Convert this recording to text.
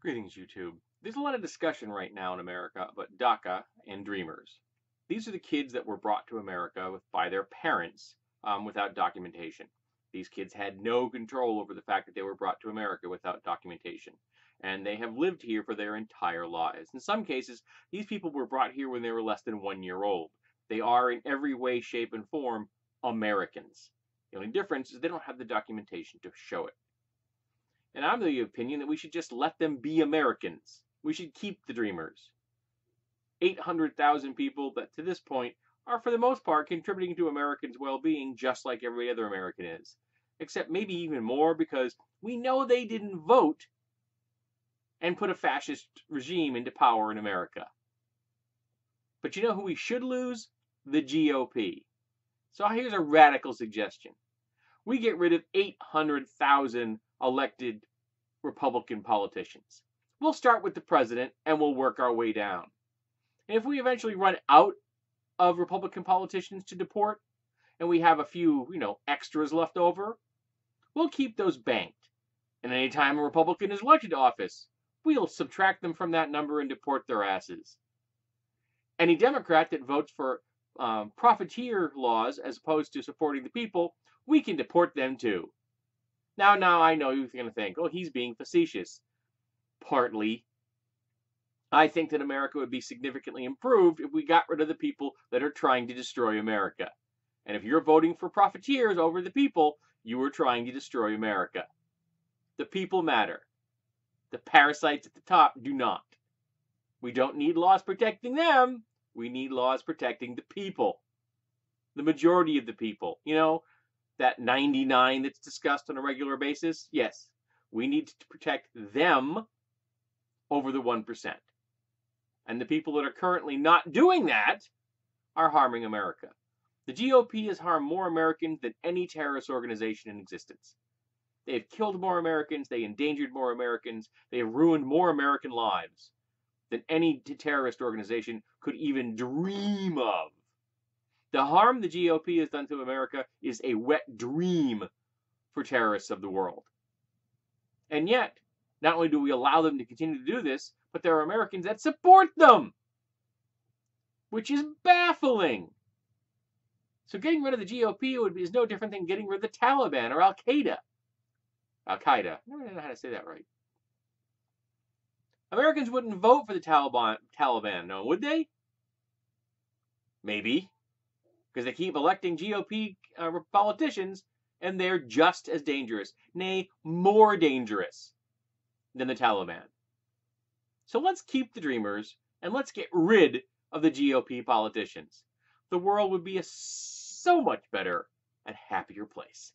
Greetings, YouTube. There's a lot of discussion right now in America about DACA and Dreamers. These are the kids that were brought to America by their parents without documentation. These kids had no control over the fact that they were brought to America without documentation. And they have lived here for their entire lives. In some cases, these people were brought here when they were less than 1 year old. They are, in every way, shape, and form, Americans. The only difference is they don't have the documentation to show it. And I'm of the opinion that we should just let them be Americans. We should keep the Dreamers. 800,000 people that to this point are for the most part contributing to Americans' well-being just like every other American is. Except maybe even more because we know they didn't vote and put a fascist regime into power in America. But you know who we should lose? The GOP. So here's a radical suggestion. We get rid of 800,000 elected Republican politicians. We'll start with the president and we'll work our way down. And if we eventually run out of Republican politicians to deport and we have a few, extras left over, we'll keep those banked. And anytime a Republican is elected to office, we'll subtract them from that number and deport their asses. Any Democrat that votes for profiteer laws as opposed to supporting the people, we can deport them too. Now, I know you're going to think, oh, he's being facetious. Partly. I think that America would be significantly improved if we got rid of the people that are trying to destroy America. And if you're voting for profiteers over the people, you are trying to destroy America. The people matter. The parasites at the top do not. We don't need laws protecting them. We need laws protecting the people. The majority of the people. That 99 that's discussed on a regular basis, yes, we need to protect them over the 1%. And the people that are currently not doing that are harming America. The GOP has harmed more Americans than any terrorist organization in existence. They have killed more Americans, they endangered more Americans, they have ruined more American lives than any terrorist organization could even dream of. The harm the GOP has done to America is a wet dream for terrorists of the world. And yet, not only do we allow them to continue to do this, but there are Americans that support them, which is baffling. So getting rid of the GOP is no different than getting rid of the Taliban or Al-Qaeda. Al-Qaeda. I never know how to say that right. Americans wouldn't vote for the Taliban, no, would they? Maybe. Because they keep electing GOP politicians, and they're just as dangerous, nay, more dangerous than the Taliban. So let's keep the Dreamers, and let's get rid of the GOP politicians. The world would be a so much better and happier place.